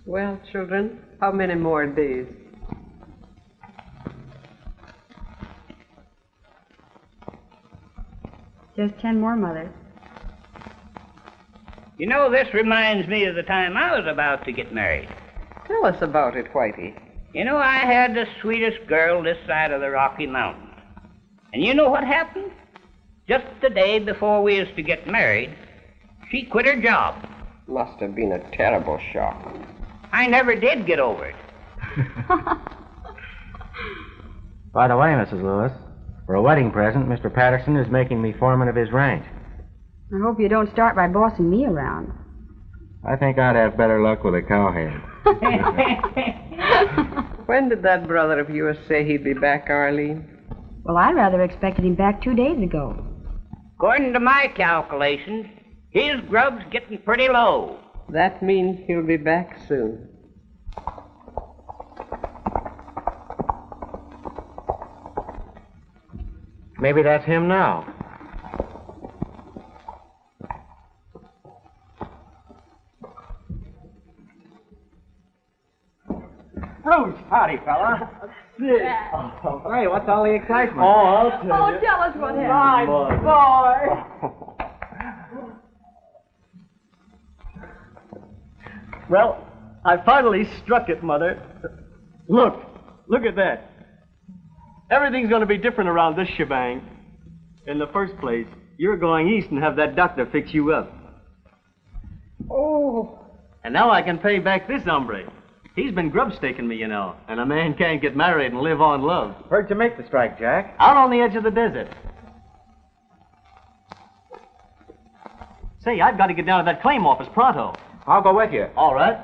Well, children, how many more days? Just 10 more, Mother. You know, this reminds me of the time I was about to get married. Tell us about it, Whitey. You know, I had the sweetest girl this side of the Rocky Mountains. And you know what happened? Just the day before we was to get married, she quit her job. Must have been a terrible shock. I never did get over it. By the way, Mrs. Lewis, for a wedding present, Mr. Patterson is making me foreman of his ranch. I hope you don't start by bossing me around. I think I'd have better luck with a cowhand. When did that brother of yours say he'd be back, Arlene? Well, I rather expected him back 2 days ago. According to my calculations, his grub's getting pretty low. That means he'll be back soon. Maybe that's him now. Bruce, howdy, fella. Oh, hey, what's all the excitement? Oh, I'll tell you. Tell us what My boy. Well, I finally struck it, Mother. Look at that. Everything's going to be different around this shebang. In the first place, you're going east and have that doctor fix you up. Oh. And now I can pay back this hombre. He's been grub-staking me, you know, and a man can't get married and live on love. Where'd you make the strike, Jack? Out on the edge of the desert. Say, I've got to get down to that claim office pronto. I'll go with you. All right.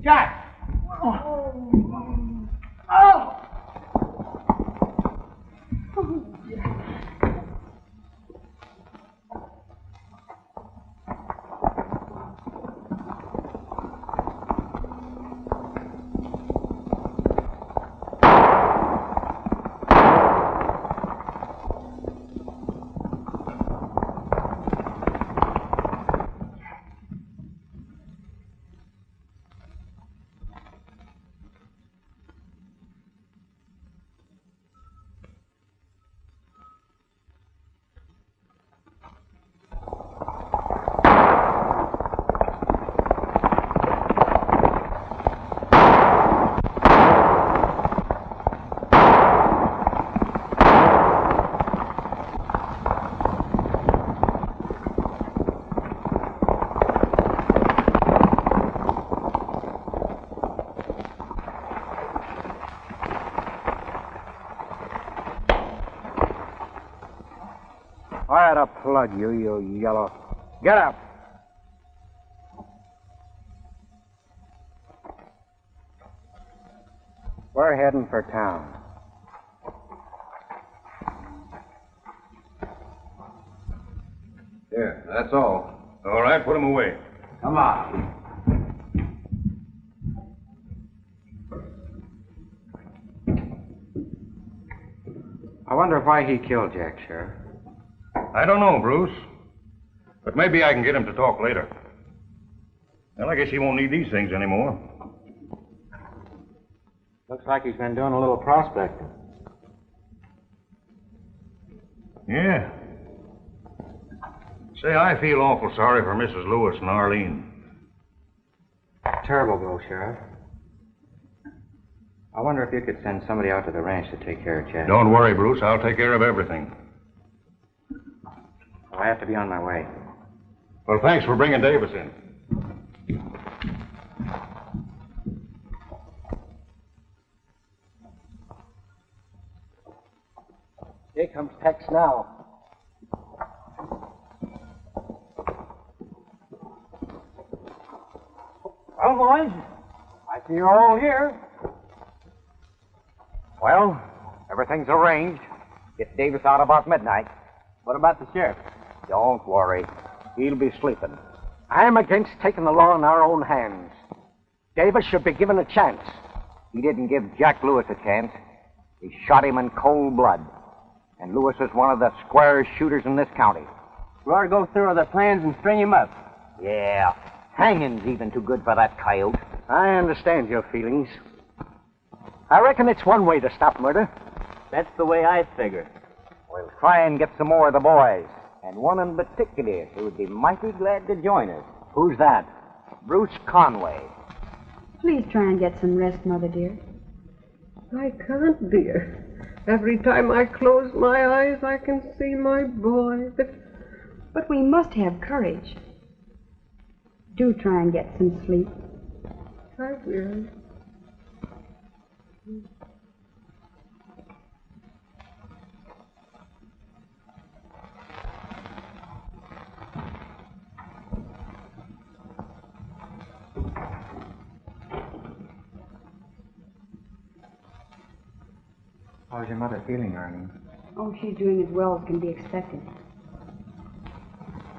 Jack! Fire the plug, you yellow. Get up. We're heading for town. Yeah, that's all. All right, put him away. Come on. I wonder why he killed Jack, Sheriff. I don't know, Bruce. But maybe I can get him to talk later. Well, I guess he won't need these things anymore. Looks like he's been doing a little prospecting. Yeah. Say, I feel awful sorry for Mrs. Lewis and Arlene. Terrible blow, Sheriff. I wonder if you could send somebody out to the ranch to take care of Jack. Don't worry, Bruce. I'll take care of everything. Oh, I have to be on my way. Well, thanks for bringing Davis in. Here comes Tex now. Well, boys, I see you're all here. Well, everything's arranged. Get Davis out about midnight. What about the sheriff? Don't worry. He'll be sleeping. I'm against taking the law in our own hands. Davis should be given a chance. He didn't give Jack Lewis a chance. He shot him in cold blood. And Lewis is one of the squarest shooters in this county. We ought to go through the plans and string him up. Yeah, hanging's even too good for that coyote. I understand your feelings. I reckon it's one way to stop murder. That's the way I figure. We'll try and get some more of the boys. And one in particular who would be mighty glad to join us. Who's that? Bruce Conway. Please try and get some rest, Mother dear. I can't, dear. Every time I close my eyes, I can see my boy. But we must have courage. Do try and get some sleep. I will. How's your mother feeling, Arnie? Oh, she's doing as well as can be expected.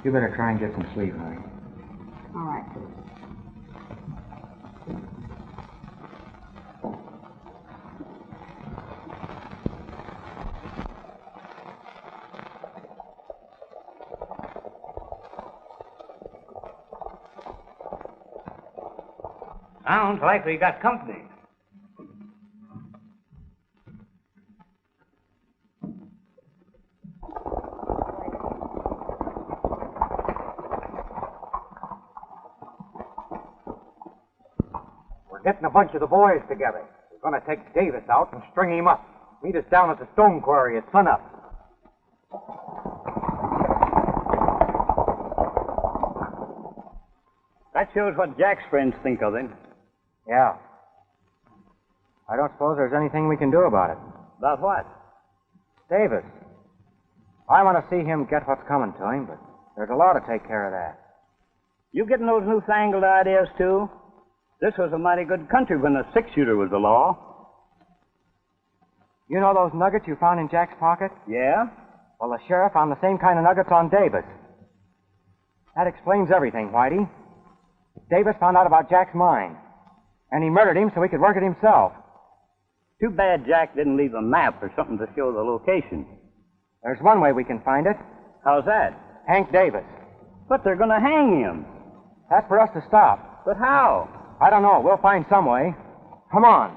You better try and get some sleep, honey. All right. Sounds like we got company. We're getting a bunch of the boys together. We're going to take Davis out and string him up. Meet us down at the stone quarry at sunup. That shows what Jack's friends think of him. Yeah. I don't suppose there's anything we can do about it. About what? Davis. I want to see him get what's coming to him, but there's a law to take care of that. You getting those newfangled ideas, too? This was a mighty good country when the six-shooter was the law. You know those nuggets you found in Jack's pocket? Yeah? Well, the sheriff found the same kind of nuggets on Davis. That explains everything, Whitey. Davis found out about Jack's mine, and he murdered him so he could work it himself. Too bad Jack didn't leave a map or something to show the location. There's one way we can find it. How's that? Hank Davis. But they're going to hang him. That's for us to stop. But how? I don't know. We'll find some way. Come on.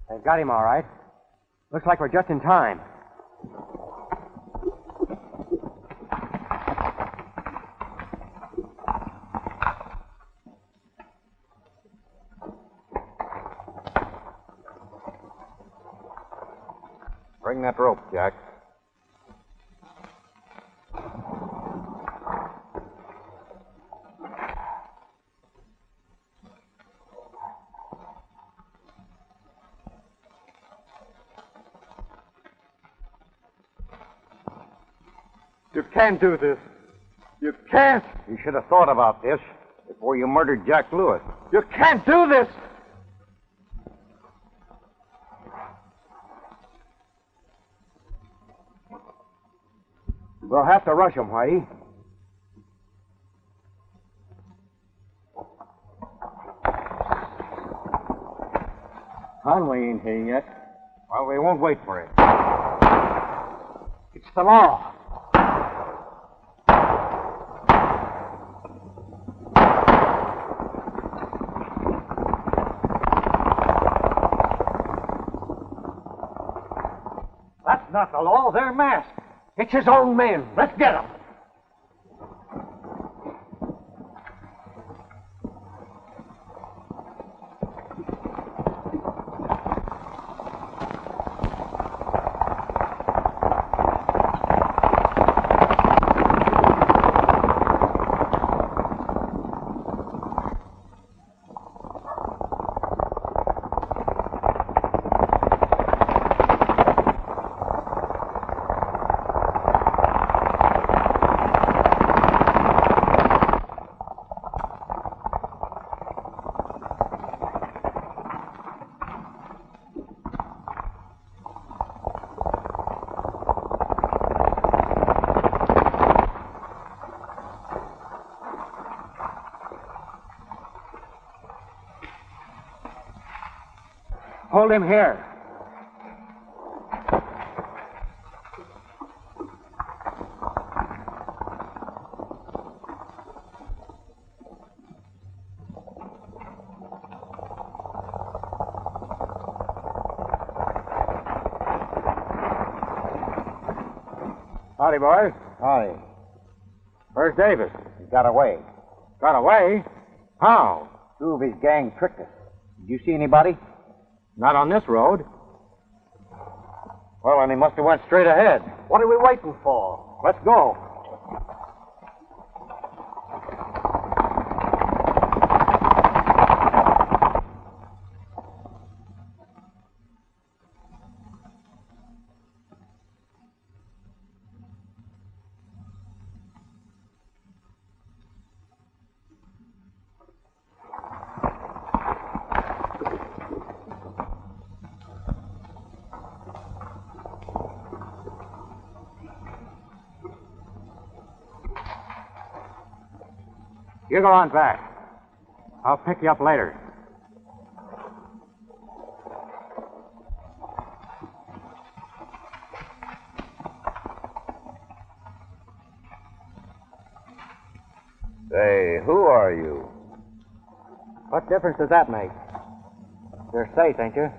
They've got him all right. Looks like we're just in time. Bring that rope, Jack. You can't do this. You can't. You should have thought about this before you murdered Jack Lewis. You can't do this. We'll have to rush him, Whitey. Conway ain't here yet. Well, we won't wait for it. It's the law. That's not the law. They're masked. It's his own men. Let's get them. hold him here. Howdy, boys. Howdy. Where's Davis? He got away. Got away? How? Two of his gang tricked us. Did you see anybody? Not on this road. Well, then he must have went straight ahead. What are we waiting for? Let's go. You go on back. I'll pick you up later. Say, who are you? What difference does that make? You're safe, ain't you?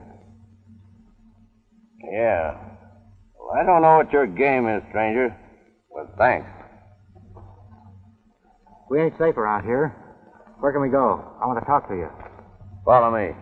Yeah. Well, I don't know what your game is, stranger, but thanks. We ain't safe around here. Where can we go? I want to talk to you. Follow me.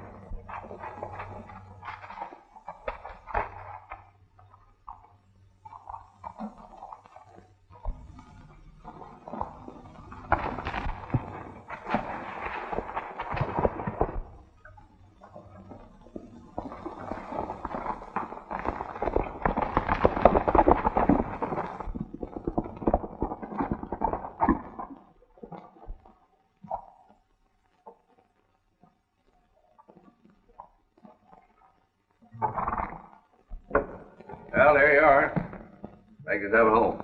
Well, there you are. Make yourself at home.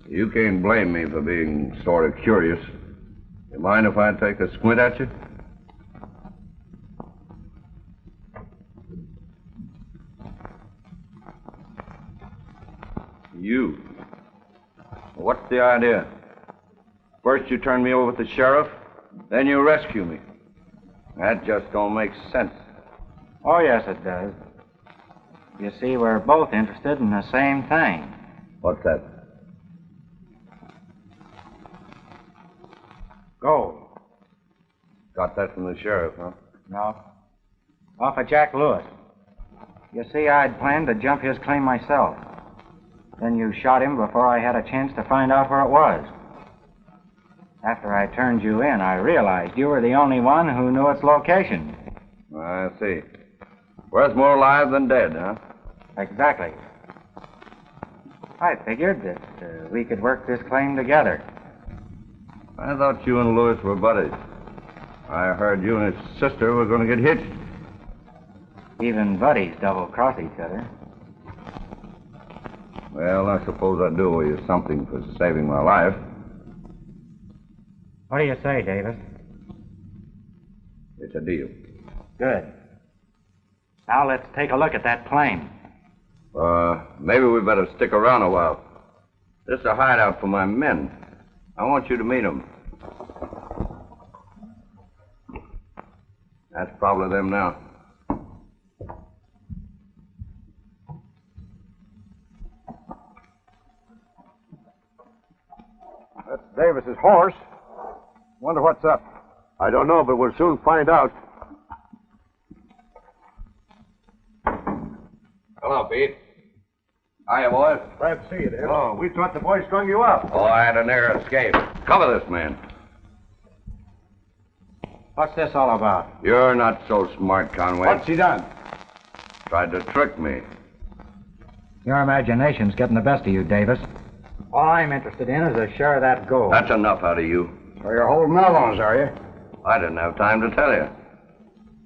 You can't blame me for being sort of curious. You mind if I take a squint at you? You. What's the idea? First you turn me over to the sheriff, then you rescue me. That just don't make sense. Oh, yes, it does. You see, we're both interested in the same thing. What's that? Gold. Got that from the sheriff, huh? No. Off of Jack Lewis. You see, I'd planned to jump his claim myself. Then you shot him before I had a chance to find out where it was. After I turned you in, I realized you were the only one who knew its location. I see. Worth more alive than dead, huh? Exactly. I figured that we could work this claim together. I thought you and Lewis were buddies. I heard you and his sister were going to get hitched. Even buddies double-cross each other. Well, I suppose I do owe you something for saving my life. What do you say, Davis? It's a deal. Good. Now let's take a look at that claim. Maybe we better stick around a while. This is a hideout for my men. I want you to meet them. That's probably them now. That's Davis's horse. Wonder what's up. I don't know, but we'll soon find out. Hello, Pete. Hiya, boys. Glad to see you, Dave. Oh, we thought the boys strung you up. Oh, I had a near escape. Cover this man. What's this all about? You're not so smart, Conway. What's he done? Tried to trick me. Your imagination's getting the best of you, Davis. All I'm interested in is a share of that gold. That's enough out of you. So you're holding out on us, are you? I didn't have time to tell you.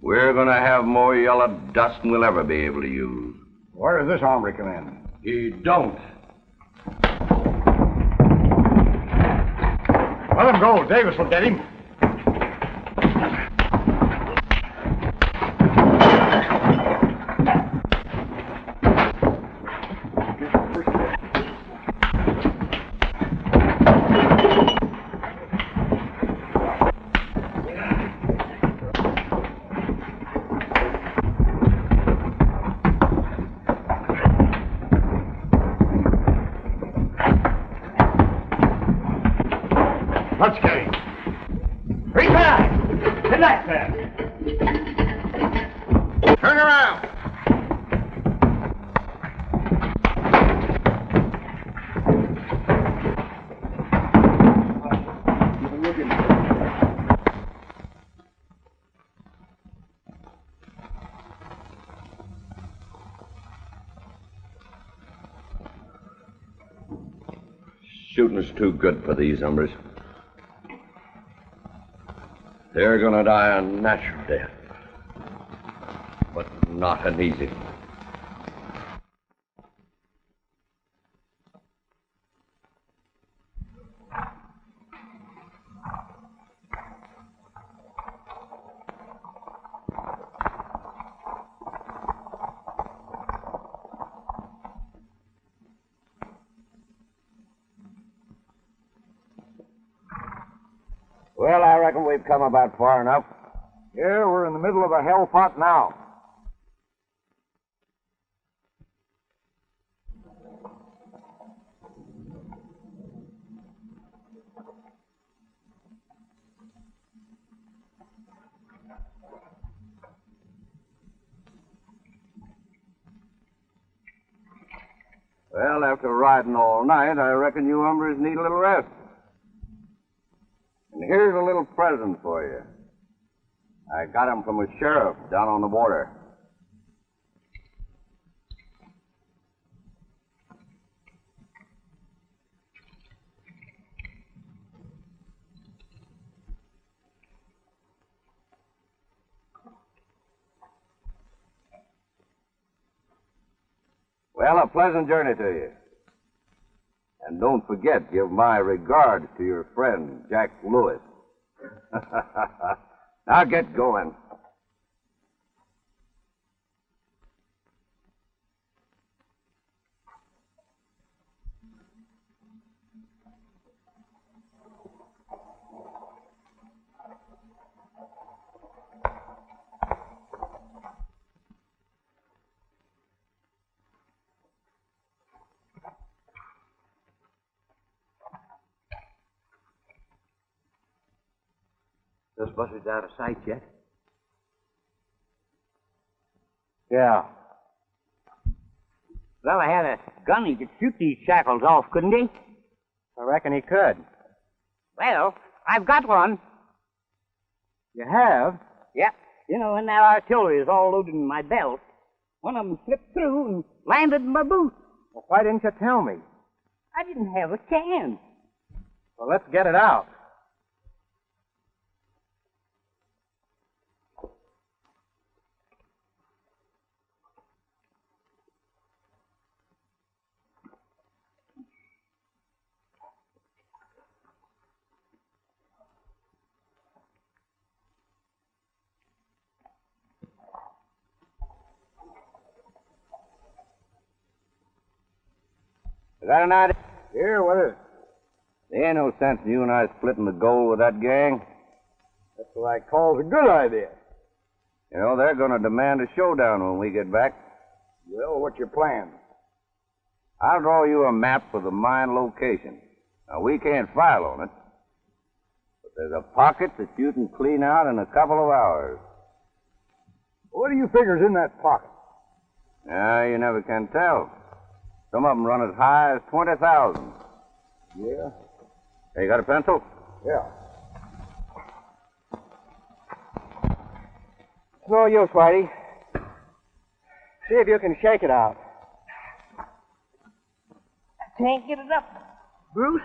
We're going to have more yellow dust than we'll ever be able to use. Where does this hombre come in? He don't. Let him go. Davis will get him. Let's get him. Free time! Good night, sir. Turn around. Shooting's too good for these hombres. They're gonna die a natural death, but not an easy one. Well, I reckon we've come about far enough. Yeah, we're in the middle of a hell pot now. Well, after riding all night, I reckon you hombres need a little rest. And here's a little present for you. I got him from a sheriff down on the border. Well, a pleasant journey to you. And don't forget, give my regards to your friend, Jack Lewis. Now get going. Those buzzards out of sight yet? Yeah. Well, I had a gun. He could shoot these shackles off, couldn't he? I reckon he could. Well, I've got one. You have? Yep. You know, when that artillery is all loaded in my belt, one of them slipped through and landed in my boot. Well, why didn't you tell me? I didn't have a chance. Well, let's get it out. You got an idea? Here, what is it? There ain't no sense in you and I splitting the gold with that gang. That's what I call a good idea. You know, they're going to demand a showdown when we get back. Well, what's your plan? I'll draw you a map of the mine location. Now, we can't file on it, but there's a pocket that you can clean out in a couple of hours. What do you figure's in that pocket? You never can tell. Some of them run as high as 20,000. Yeah? Hey, you got a pencil? Yeah. It's no use, Whitey. See if you can shake it out. I can't get it up. Bruce?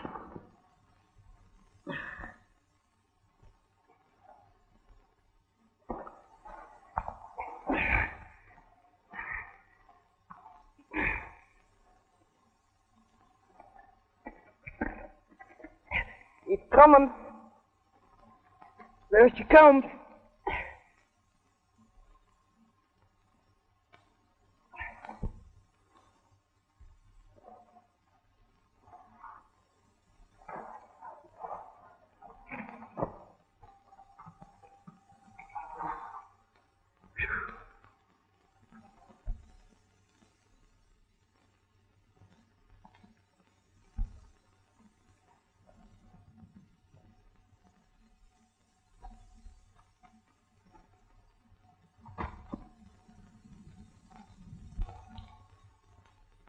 It's coming. There she comes.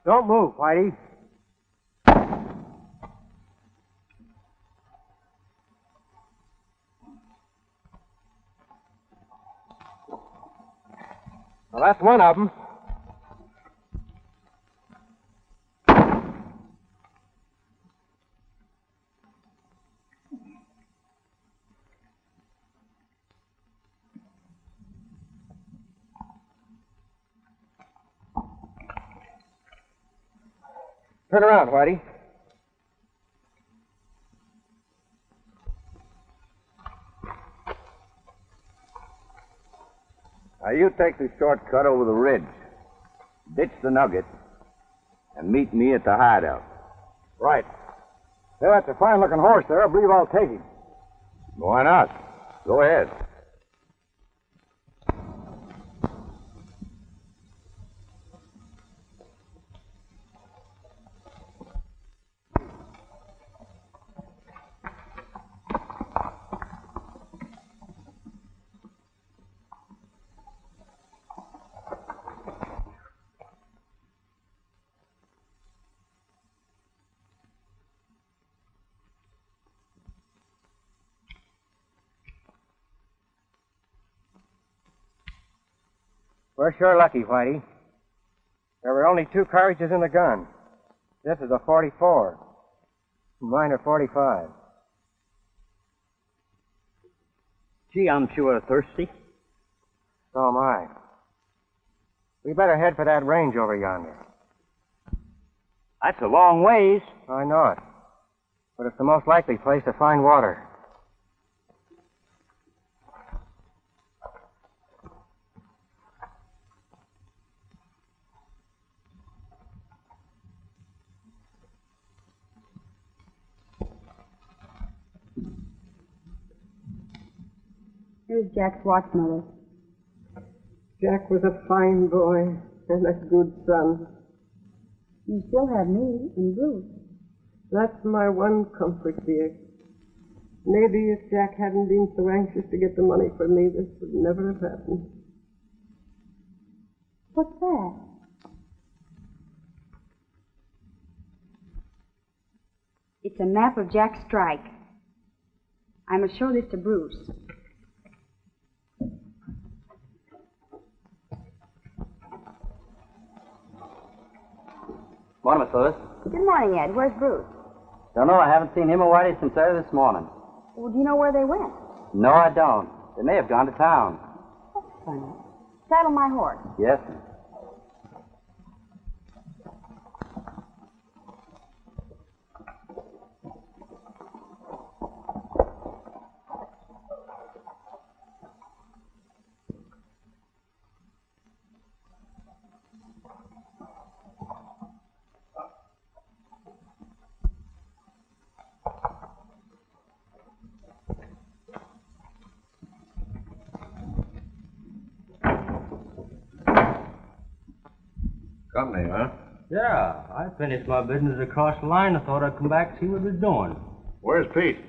Don't move, Whitey. Well, that's one of them. Turn around, Whitey. Now, you take the shortcut over the ridge, ditch the nugget, and meet me at the hideout. Right. Hey, that's a fine-looking horse there. I believe I'll take him. Why not? Go ahead. We're sure lucky, Whitey. There were only 2 cartridges in the gun. This is a 44. Mine are 45. Gee, I'm sure thirsty. So am I. We better head for that range over yonder. That's a long ways. I know it. But it's the most likely place to find water. Here's Jack's watch, Mother. Jack was a fine boy and a good son. You still have me and Bruce. That's my one comfort, dear. Maybe if Jack hadn't been so anxious to get the money for me, this would never have happened. What's that? It's a map of Jack's strike. I must show this to Bruce. Morning, Miss Lewis. Good morning, Ed. Where's Bruce? Don't know. I haven't seen him or Whitey since early this morning. Well, do you know where they went? No, I don't. They may have gone to town. That's funny. Saddle my horse. Yes, sir. Company, huh? Yeah, I finished my business across the line. I thought I'd come back and see what he's doing. Where's Pete?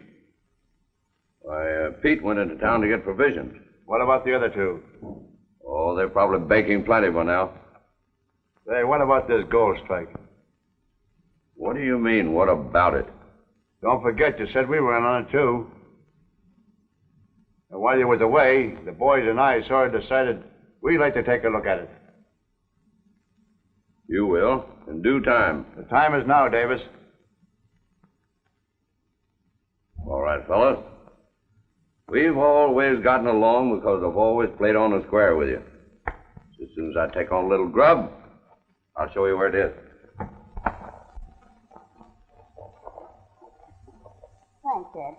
Why, Pete went into town to get provisions. What about the other 2? Oh, they're probably baking plenty by now. Say, what about this gold strike? What do you mean, what about it? Don't forget, you said we were in on it, too. And while you was away, the boys and I sort of decided we'd like to take a look at it. You will, in due time. The time is now, Davis. All right, fellas. We've always gotten along because I've always played on the square with you. As soon as I take on a little grub, I'll show you where it is. Thanks, Ed.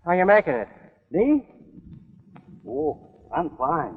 How you making it? Me? Oh, I'm fine.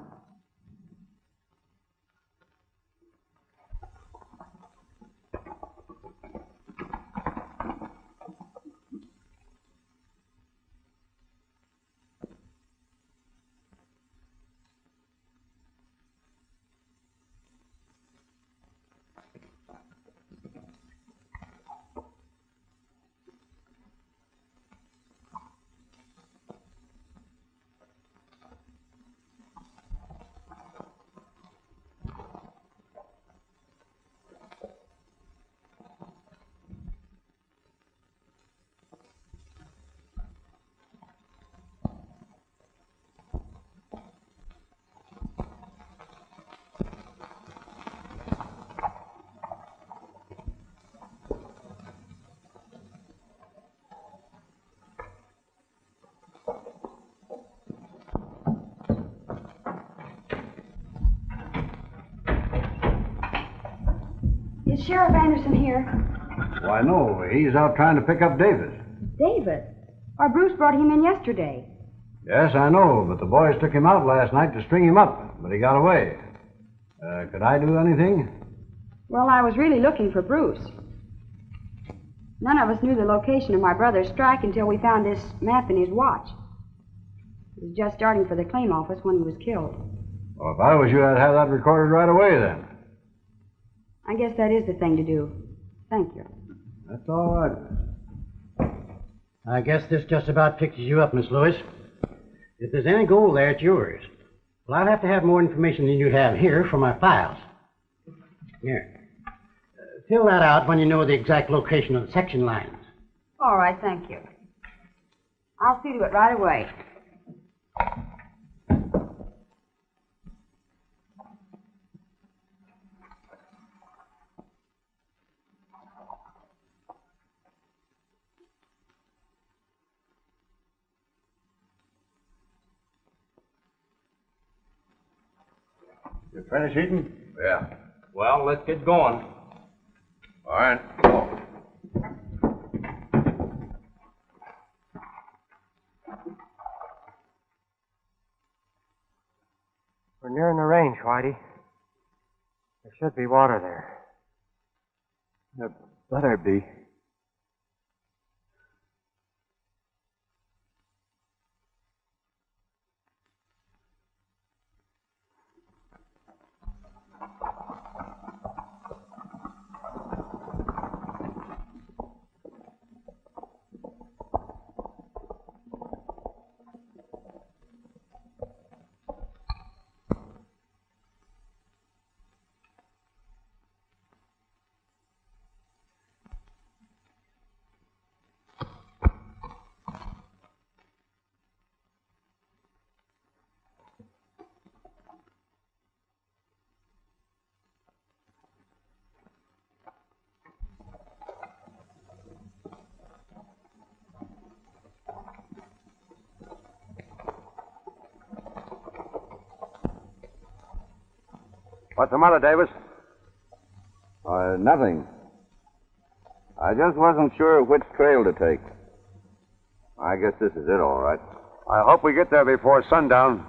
Sheriff Anderson here. Why, no. He's out trying to pick up Davis. David? Why, Bruce brought him in yesterday. Yes, I know, but the boys took him out last night to string him up, but he got away. Could I do anything? Well, I was really looking for Bruce. None of us knew the location of my brother's strike until we found this map in his watch. He was just starting for the claim office when he was killed. Well, if I was you, I'd have that recorded right away then. I guess that is the thing to do. Thank you. That's all right. I guess this just about fixes you up, Miss Lewis. If there's any gold there, it's yours. Well, I'll have to have more information than you have here for my files. Here. Fill that out when you know the exact location of the section lines. All right, thank you. I'll see to it right away. You finished eating? Yeah. Well, let's get going. All right. Go. We're nearing the range, Whitey. There should be water there. There better be. What's the matter, Davis? Nothing. I just wasn't sure which trail to take. I guess this is it, all right. I hope we get there before sundown.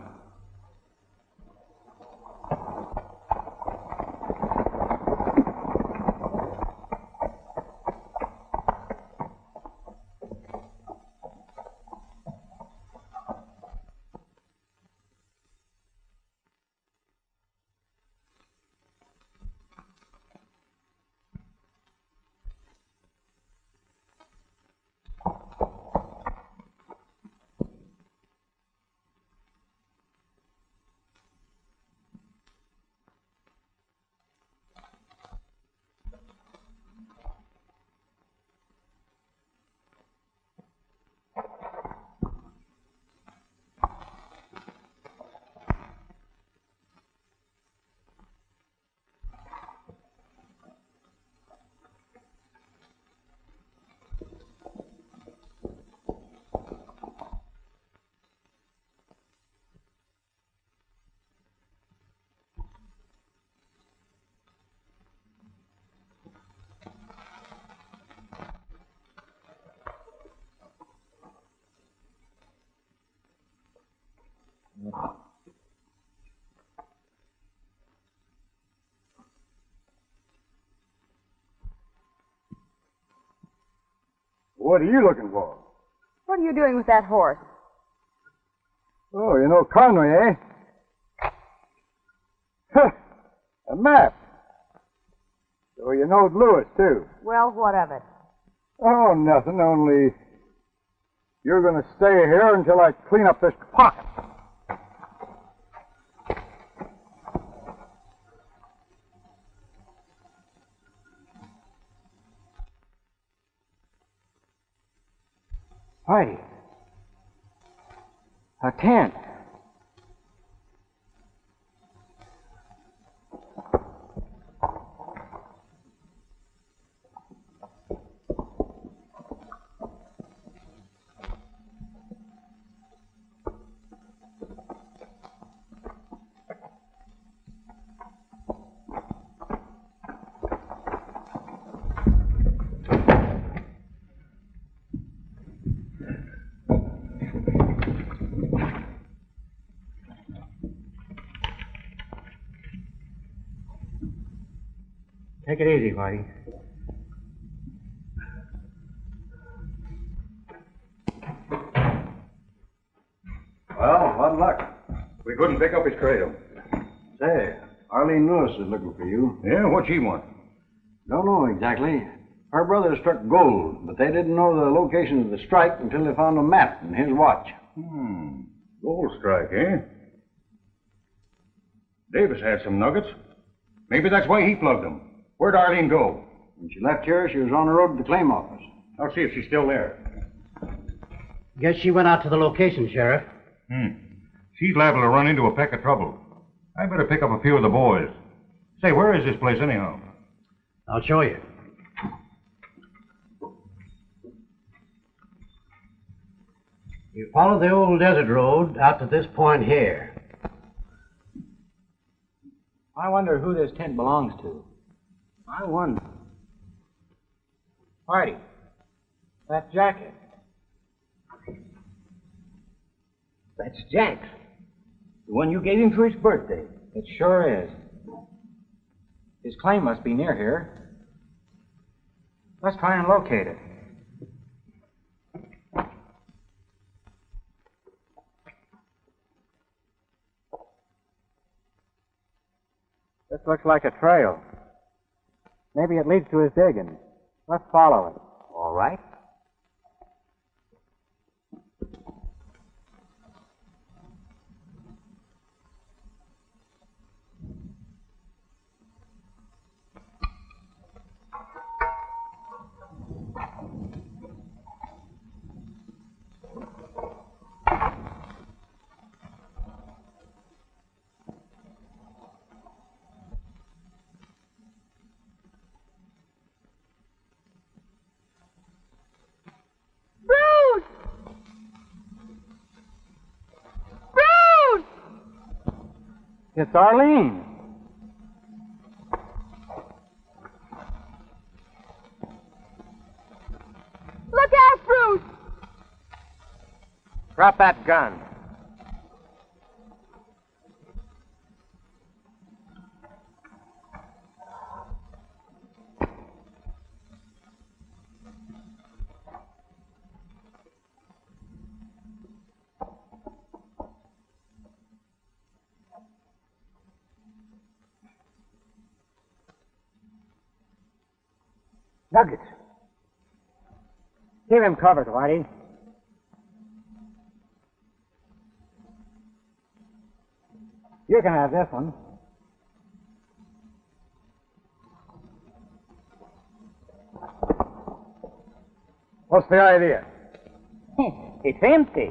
What are you looking for? What are you doing with that horse? Oh, you know Conway, eh? Huh, a map. So you know Lewis, too. Well, what of it? Oh, nothing, only you're going to stay here until I clean up this pocket. Whitey. A tent. Take it easy, Whitey. Well, what luck? We couldn't pick up his trail. Say, Arlene Lewis is looking for you. Yeah, what she want? Don't know exactly. Her brother struck gold, but they didn't know the location of the strike until they found a map in his watch. Gold strike, eh? Davis had some nuggets. Maybe that's why he plugged them. Where'd Arlene go? When she left here, she was on the road to the claim office. I'll see if she's still there. Guess she went out to the location, Sheriff. She's liable to run into a peck of trouble. I better pick up a few of the boys. Say, where is this place anyhow? I'll show you. You follow the old desert road out to this point here. I wonder who this tent belongs to. I wonder. Whitey, that jacket. That's Jack's. The one you gave him for his birthday. It sure is. His claim must be near here. Let's try and locate it. This looks like a trail. Maybe it leads to his digging. Let's follow it. All right. It's Arlene. Look out, Bruce! Drop that gun. Nuggets. Keep him covered, Whitey. You can have this one. What's the idea? It's empty.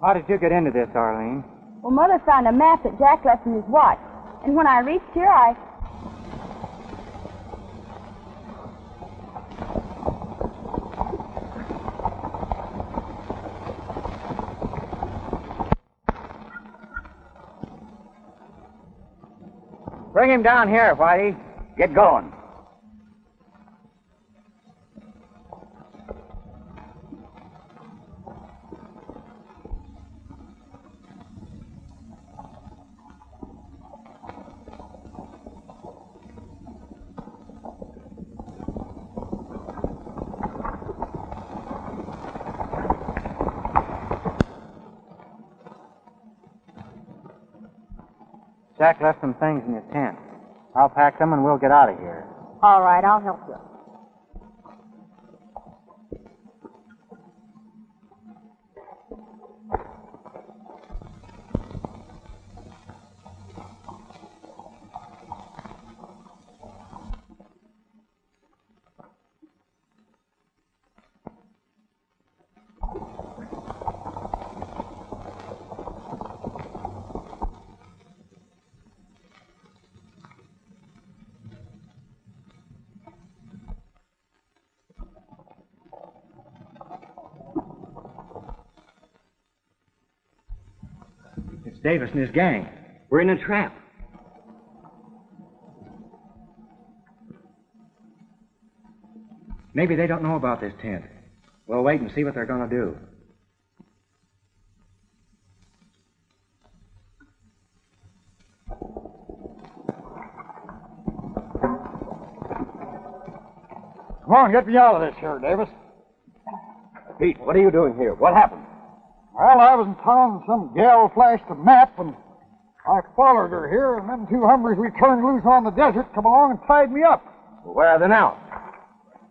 How did you get into this, Arlene? Well, Mother found a map that Jack left in his watch. And when I reached here, Bring him down here, Whitey. Get going. Jack left some things in your tent. I'll pack them and we'll get out of here. all right, I'll help you. It's Davis and his gang. We're in a trap. Maybe they don't know about this tent. We'll wait and see what they're going to do. Come on, get me out of this here, Davis. Pete, what are you doing here? What happened? Well, I was in town and some gal flashed a map, and I followed her here, and them two humbers we turned loose on the desert come along and tied me up. Well, where are they now?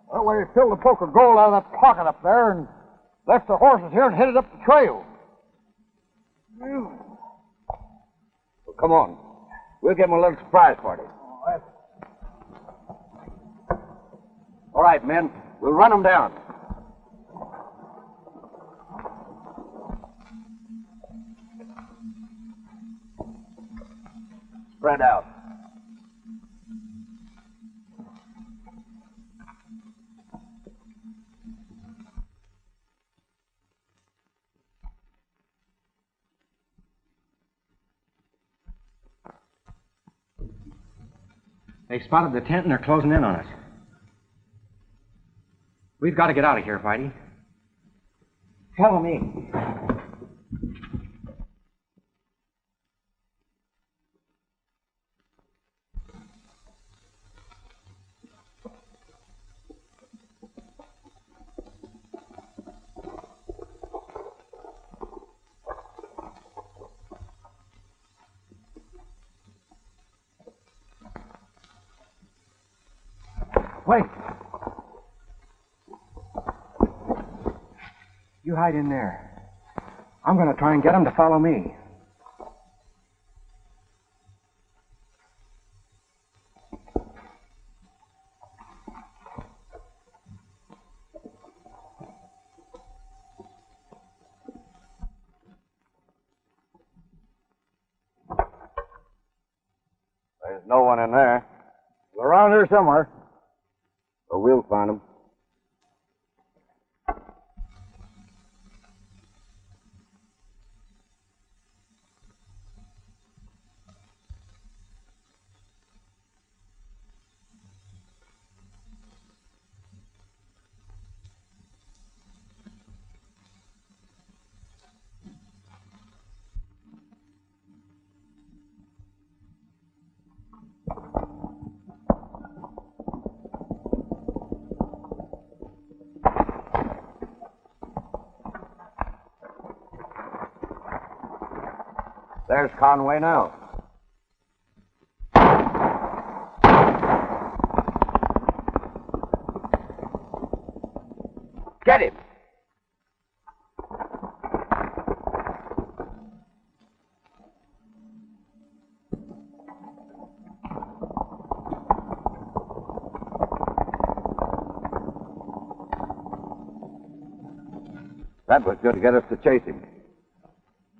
Well, they filled a poke of gold out of that pocket up there and left the horses here and headed up the trail. Well, come on. We'll give them a little surprise party. All right, men. We'll run them down. Spread out. They spotted the tent and they're closing in on us. We've got to get out of here, Whitey. Follow me. Wait. You hide in there. I'm going to try and get them to follow me. There's no one in there. They're around here somewhere. But we'll find them. There's Conway now. Get him! That was good to get us to chase him.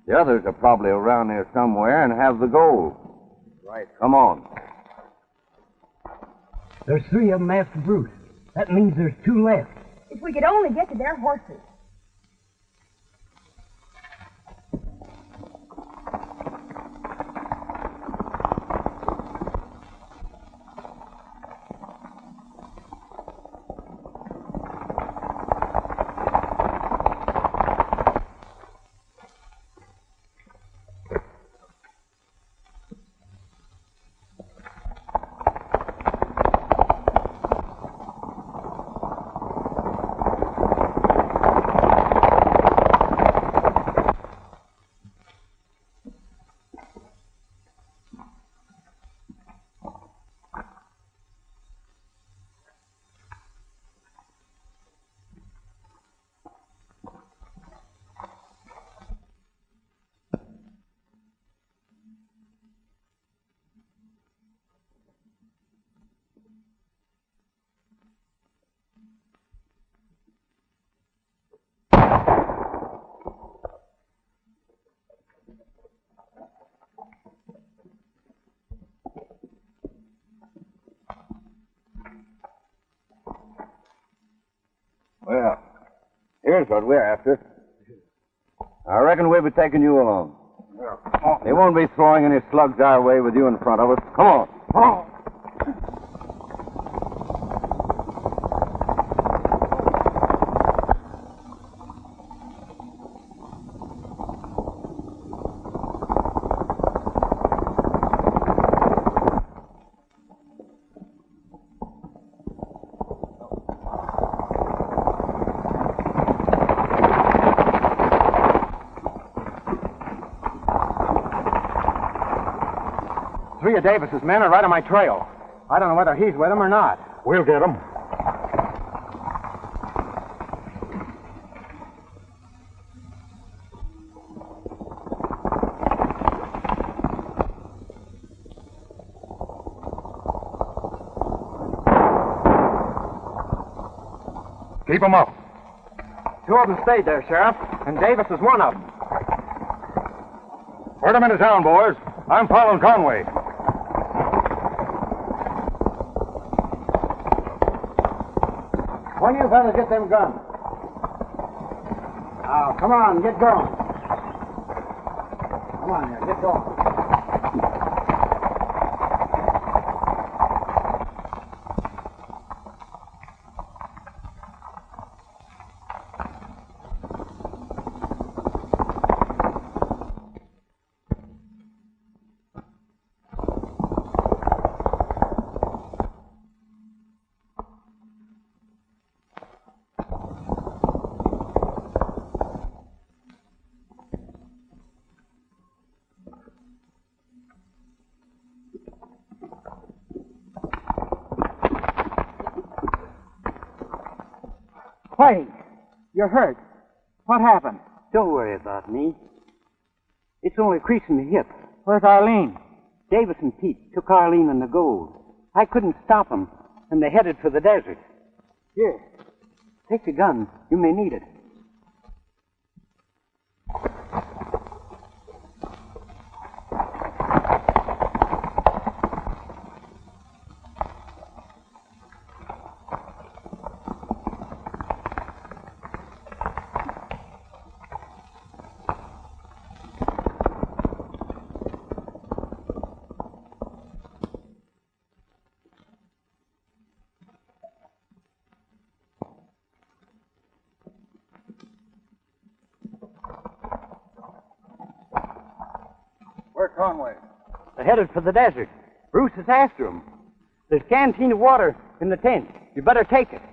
The others are probably around here somewhere and have the gold. Right. Come on. There's 3 of them after Bruce. That means there's 2 left. If we could only get to their horses. Well, here's what we're after. I reckon we'll be taking you along. They won't be throwing any slugs our way with you in front of us. Come on. 3 of Davis's men are right on my trail. I don't know whether he's with them or not. We'll get him. Keep him up. 2 of them stayed there, Sheriff, and Davis is one of them. Put him into town, boys. I'm following Conway. When you fellas get them guns. Now, come on, get going. Come on here, get going. Whitey, you're hurt. What happened? Don't worry about me. It's only a crease in the hip. Where's Arlene? Davis and Pete took Arlene and the gold. I couldn't stop them, and they headed for the desert. Here, take the gun. You may need it. Where's Conway? They're headed for the desert. Bruce is after them. There's a canteen of water in the tent. You better take it.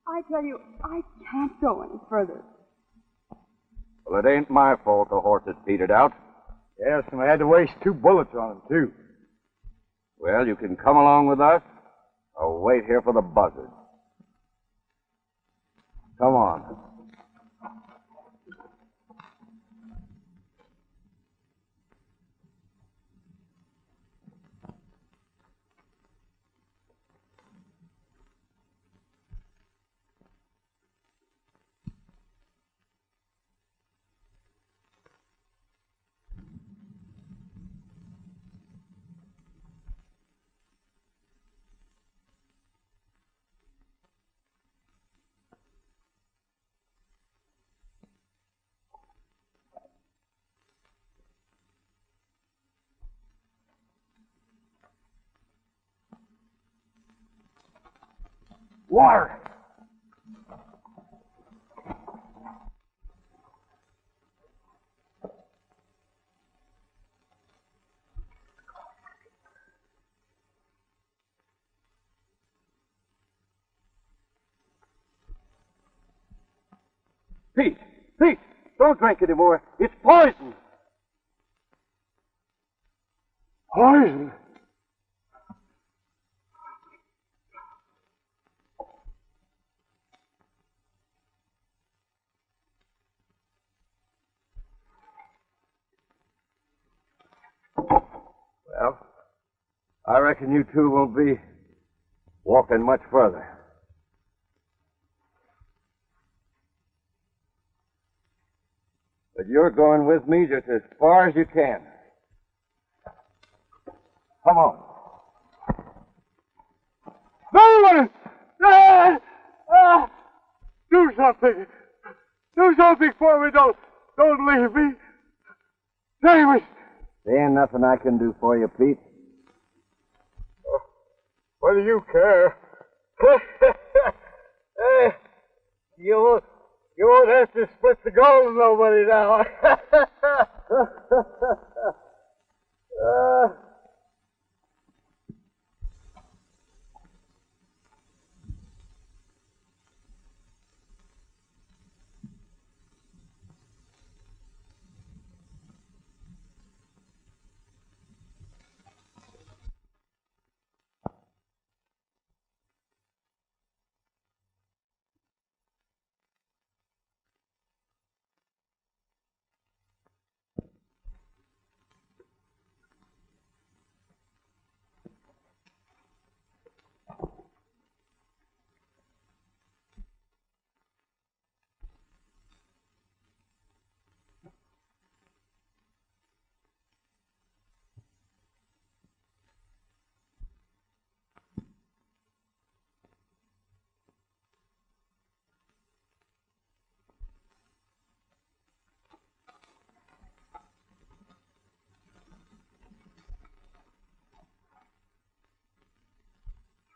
I tell you, I can't go any further. Well, it ain't my fault the horse had petered out. Yes, and I had to waste 2 bullets on him, too. Well, you can come along with us or wait here for the buzzard. Come on. Water! Pete! Pete! Don't drink any more. It's poison. Poison? Well, I reckon you two won't be walking much further. But you're going with me just as far as you can. Come on. No! Do something. Do something for me. Don't leave me. Save me. There ain't nothing I can do for you, Pete. What do you care? Hey, you won't have to split the gold with nobody now.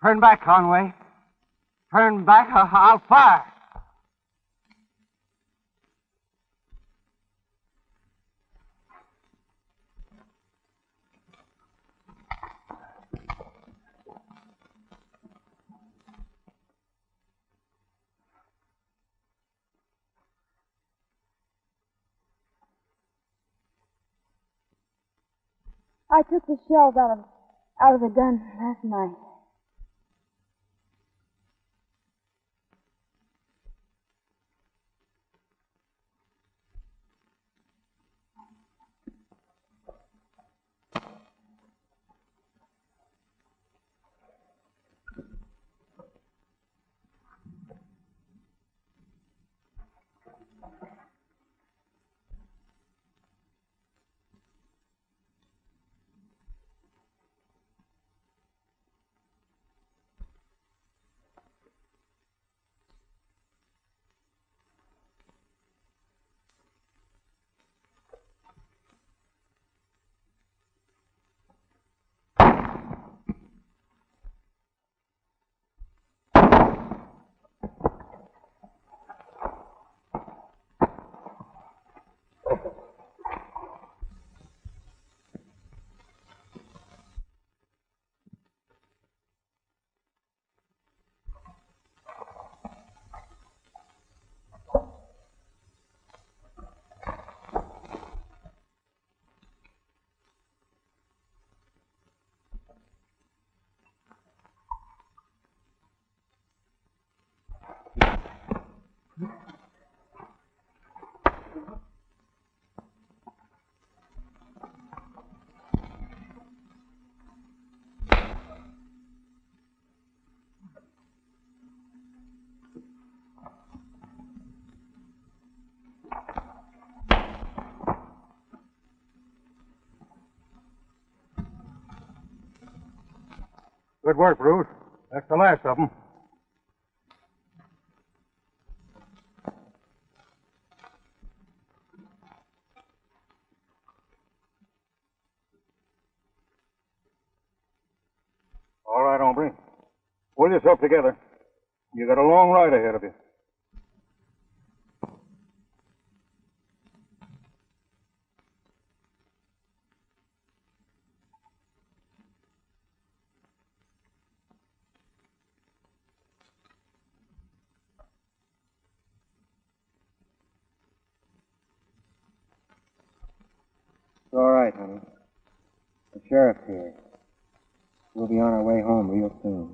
Turn back, Conway. Turn back, I'll fire. I took the shells out of the gun last night. Good work, Bruce. That's the last of them. All right, hombre. Pull yourself together. You got a long ride ahead of you. It's all right, honey. The sheriff's here. We'll be on our way home real soon.